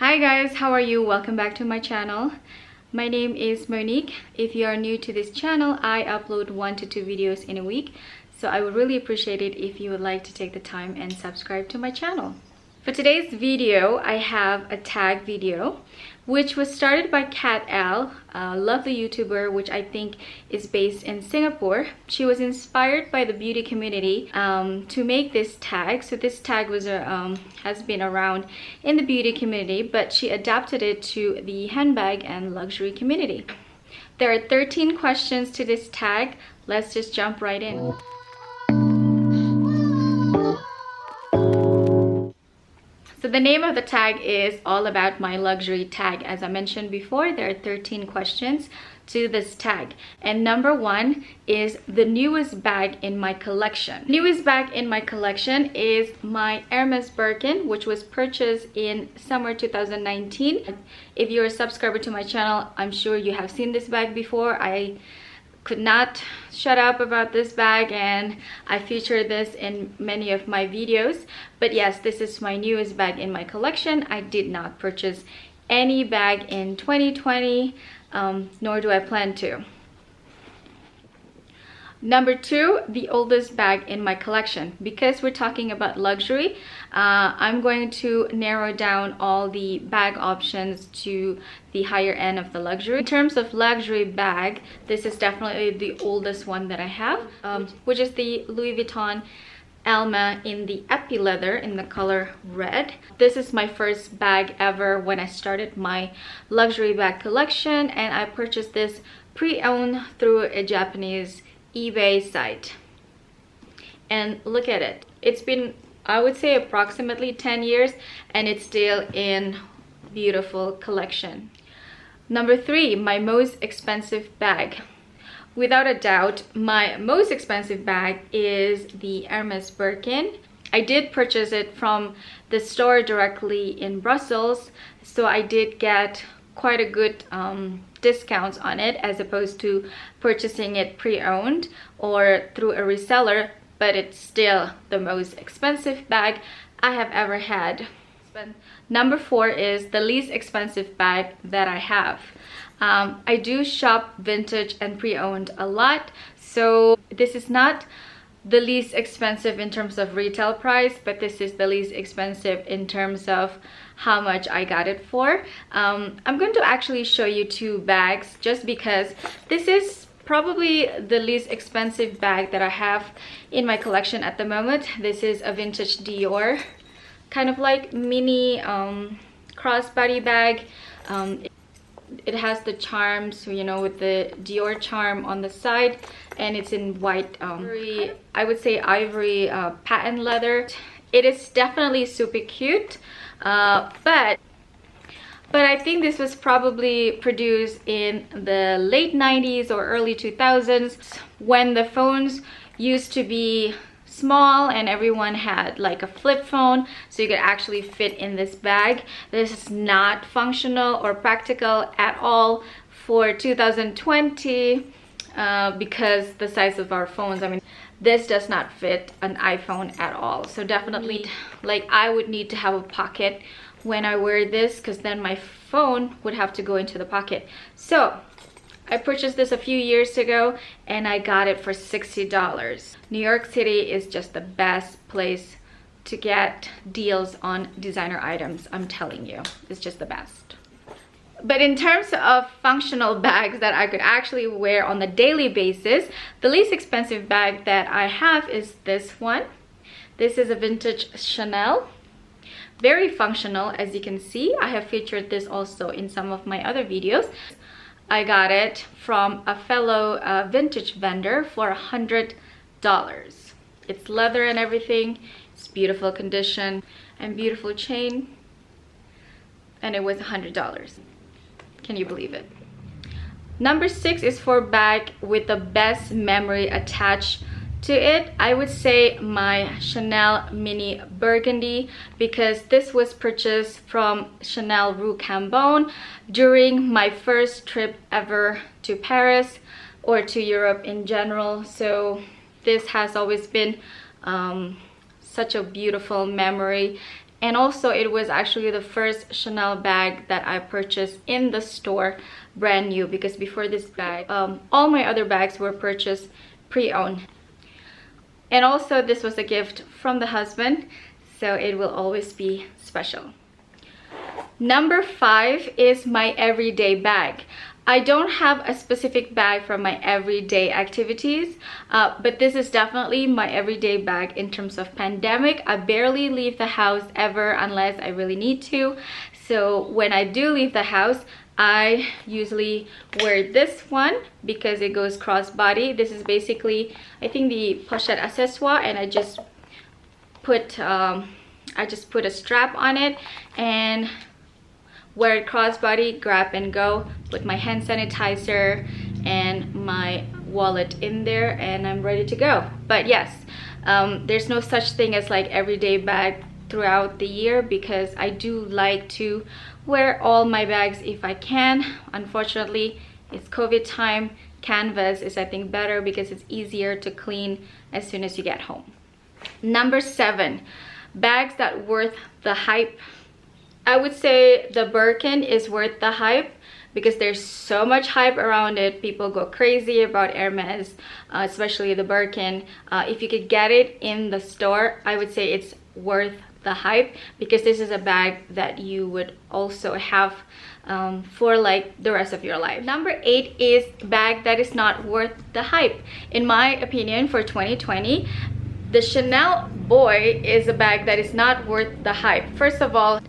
Hi guys, how are you? Welcome back to my channel. My name is Monique. If you are new to this channel, I upload 1 to 2 videos in a week. So I would really appreciate it if you would like to take the time and subscribe to my channel. For today's video, I have a tag video, which was started by Kat L, a lovely YouTuber, which I think is based in Singapore. She was inspired by the beauty community to make this tag. So this tag was has been around in the beauty community, but she adapted it to the handbag and luxury community. There are 13 questions to this tag. Let's just jump right in. So the name of the tag is All About My Luxury Tag. As I mentioned before, there are 13 questions to this tag. And number 1 is the newest bag in my collection. Newest bag in my collection is my Hermes Birkin, which was purchased in summer 2019. If you're a subscriber to my channel, I'm sure you have seen this bag before. I could not shut up about this bag and I feature this in many of my videos. But yes, this is my newest bag in my collection. I did not purchase any bag in 2020, nor do I plan to. Number 2, the oldest bag in my collection. Because we're talking about luxury, I'm going to narrow down all the bag options to the higher end of the luxury. In terms of luxury bag, this is definitely the oldest one that I have, which is the Louis Vuitton Alma in the epi leather in the color red. This is my first bag ever when I started my luxury bag collection, and I purchased this pre-owned through a Japanese eBay site. And look at it. It's been, I would say, approximately 10 years and it's still in beautiful collection. Number 3, my most expensive bag. Without a doubt, my most expensive bag is the Hermes Birkin. I did purchase it from the store directly in Brussels, so I did get quite a good discounts on it as opposed to purchasing it pre-owned or through a reseller, but it's still the most expensive bag I have ever had. Number 4 is the least expensive bag that I have. I do shop vintage and pre-owned a lot, so this is not the least expensive in terms of retail price, but this is the least expensive in terms of how much I got it for. I'm going to actually show you 2 bags just because this is probably the least expensive bag that I have in my collection at the moment. This is a vintage Dior, kind of like mini crossbody bag. It has the charms, you know, with the Dior charm on the side, and it's in white, I would say ivory patent leather. It is definitely super cute, but I think this was probably produced in the late 90s or early 2000s when the phones used to be small and everyone had like a flip phone, so you could actually fit in this bag. This is not functional or practical at all for 2020 because the size of our phones. I mean, this does not fit an iPhone at all. So definitely, like, I would need to have a pocket when I wear this because then my phone would have to go into the pocket. So I purchased this a few years ago and I got it for $60. New York City is just the best place to get deals on designer items. I'm telling you, it's just the best. But in terms of functional bags that I could actually wear on a daily basis, the least expensive bag that I have is this one. This is a vintage Chanel. Very functional, as you can see. I have featured this also in some of my other videos. I got it from a fellow vintage vendor for $100. It's leather and everything. It's beautiful condition and beautiful chain, and it was $100. Can you believe it? Number 6 is for bag with the best memory attached to it. I would say my Chanel Mini Burgundy, because this was purchased from Chanel Rue Cambon during my first trip ever to Paris or to Europe in general. So this has always been such a beautiful memory, And also it was actually the first Chanel bag that I purchased in the store brand new, because before this bag, all my other bags were purchased pre-owned. And also this was a gift from the husband, so it will always be special. Number 5 is my everyday bag. I don't have a specific bag for my everyday activities, but this is definitely my everyday bag in terms of pandemic. I barely leave the house ever unless I really need to. So when I do leave the house, I usually wear this one because it goes crossbody. This is basically, I think, the pochette accessoire, and I just put a strap on it and wear it crossbody, grab and go, put my hand sanitizer and my wallet in there, and I'm ready to go. But yes, there's no such thing as like everyday bag throughout the year, because I do like to wear all my bags if I can. Unfortunately, it's COVID time. Canvas is, I think, better because it's easier to clean as soon as you get home. Number 7, bags that worth the hype. I would say the Birkin is worth the hype because there's so much hype around it. People go crazy about Hermes, especially the Birkin. If you could get it in the store, I would say it's worth the hype, because this is a bag that you would also have for like the rest of your life. Number 8 is bag that is not worth the hype. In my opinion, for 2020, the Chanel Boy is a bag that is not worth the hype. First of all,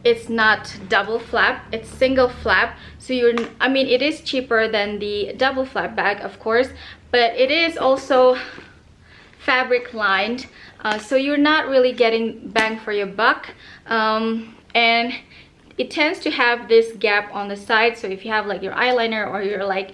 it's not double flap, it's single flap. So I mean, it is cheaper than the double flap bag, of course, but it is also fabric lined. So you're not really getting bang for your buck. And it tends to have this gap on the side. So if you have like your eyeliner or your like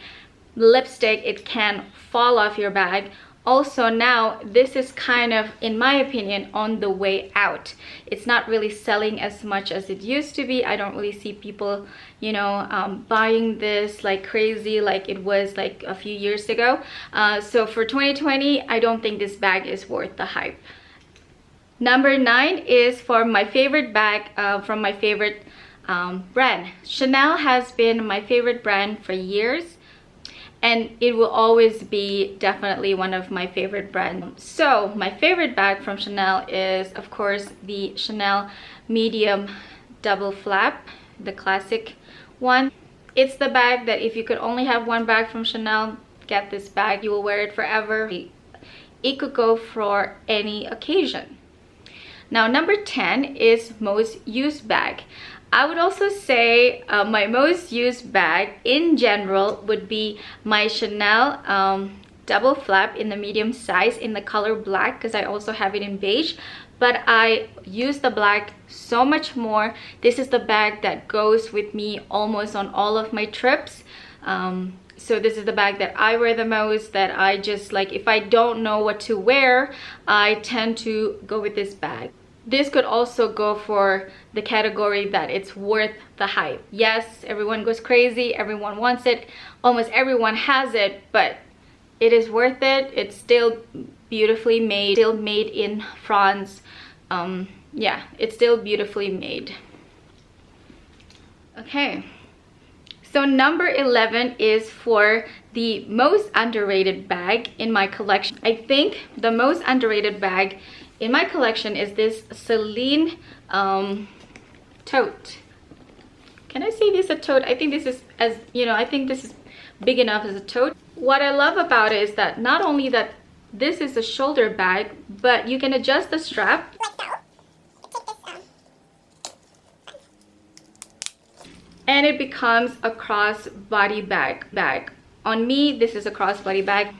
lipstick, it can fall off your bag. Also, now this is kind of, in my opinion, on the way out. It's not really selling as much as it used to be. I don't really see people, you know, buying this like crazy like it was like a few years ago. So for 2020, I don't think this bag is worth the hype. Number 9 is for my favorite bag from my favorite brand. Chanel has been my favorite brand for years, and it will always be definitely one of my favorite brands. So my favorite bag from Chanel is, of course, the Chanel medium double flap, the classic one. It's the bag that if you could only have one bag from Chanel, get this bag. You will wear it forever. It could go for any occasion. Now, number 10 is most used bag. I would also say my most used bag in general would be my Chanel double flap in the medium size in the color black, because I also have it in beige, but I use the black so much more. This is the bag that goes with me almost on all of my trips. So this is the bag that I wear the most, that I just like, if I don't know what to wear, I tend to go with this bag. This could also go for the category that it's worth the hype. Yes, everyone goes crazy, everyone wants it, almost everyone has it, but it is worth it. It's still beautifully made, still made in France. Yeah, it's still beautifully made. Okay, so number 11 is for the most underrated bag in my collection. I think the most underrated bag in my collection is this Celine tote. Can I say this a tote? I think this is, as you know, I think this is big enough as a tote. What I love about it is that not only that this is a shoulder bag, but you can adjust the strap and it becomes a crossbody bag. On me, this is a crossbody bag.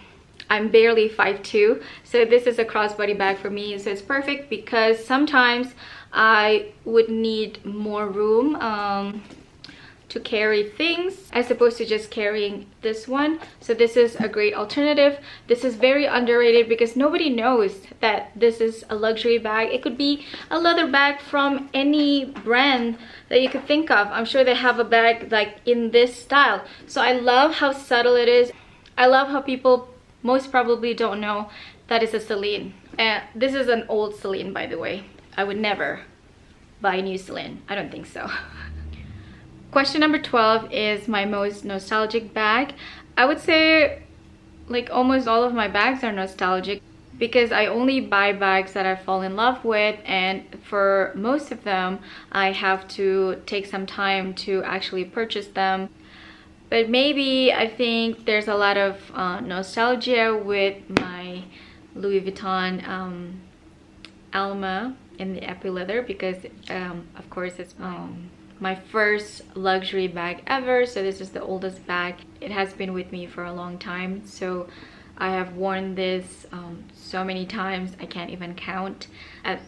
I'm barely 5'2", so this is a crossbody bag for me. So it's perfect because sometimes I would need more room to carry things as opposed to just carrying this one. So this is a great alternative. This is very underrated because nobody knows that this is a luxury bag. It could be a leather bag from any brand that you could think of. I'm sure they have a bag like in this style. So I love how subtle it is. I love how people most probably don't know that it's a Celine. This is an old Celine, by the way. I would never by New Zealand. I don't think so. Question number 12 is my most nostalgic bag. I would say like almost all of my bags are nostalgic because I only buy bags that I fall in love with, and for most of them I have to take some time to actually purchase them. But maybe I think there's a lot of nostalgia with my Louis Vuitton Alma in the epi leather because of course it's my first luxury bag ever, so this is the oldest bag. It has been with me for a long time, so I have worn this so many times I can't even count. At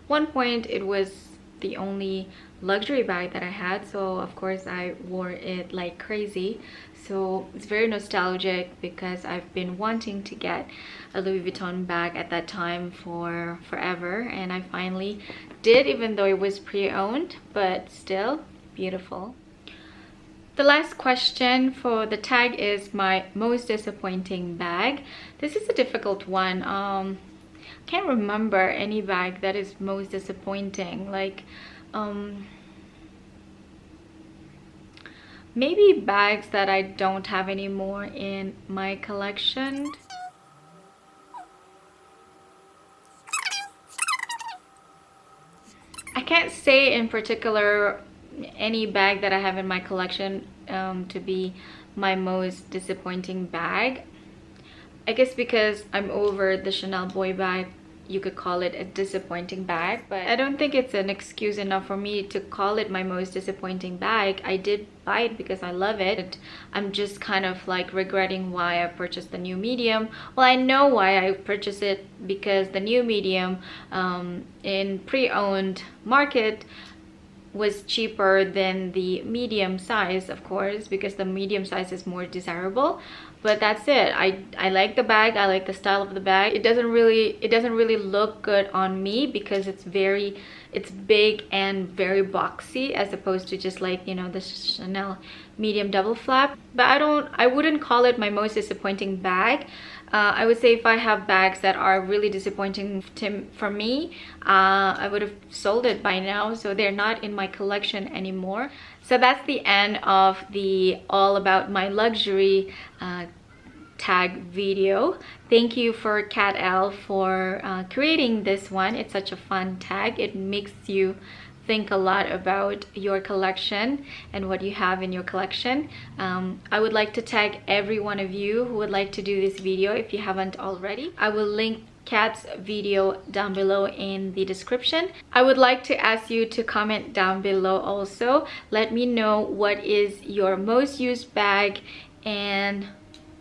one point it was the only luxury bag that I had, so of course I wore it like crazy. So it's very nostalgic because I've been wanting to get a Louis Vuitton bag at that time for forever, and I finally did, even though it was pre-owned, but still beautiful. The last question for the tag is my most disappointing bag. This is a difficult one. Can't remember any bag that is most disappointing. Like maybe bags that I don't have anymore in my collection. I can't say in particular any bag that I have in my collection to be my most disappointing bag. I guess because I'm over the Chanel boy bag, you could call it a disappointing bag, but I don't think it's an excuse enough for me to call it my most disappointing bag. I did buy it because I love it. I'm just kind of like regretting why I purchased the new medium. Well, I know why I purchased it, because the new medium in pre-owned market was cheaper than the medium size, of course, because the medium size is more desirable. But that's it. I like the bag, I like the style of the bag. It doesn't really look good on me because it's big and very boxy, as opposed to just like, you know, the Chanel medium double flap. But I wouldn't call it my most disappointing bag. I would say if I have bags that are really disappointing for me, I would have sold it by now, so they're not in my collection anymore. So that's the end of the all about my luxury tag video. Thank you for Kat L for creating this one. It's such a fun tag. It makes you think a lot about your collection and what you have in your collection. I would like to tag every one of you who would like to do this video if you haven't already. I will link Kat's video down below in the description. I would like to ask you to comment down below also. Let me know what is your most used bag and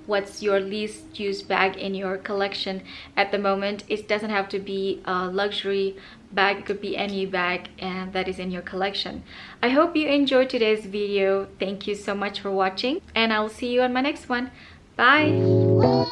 what's your least used bag in your collection at the moment. It doesn't have to be a luxury bag, it could be any bag that is in your collection. I hope you enjoyed today's video. Thank you so much for watching, and I'll see you on my next one. Bye.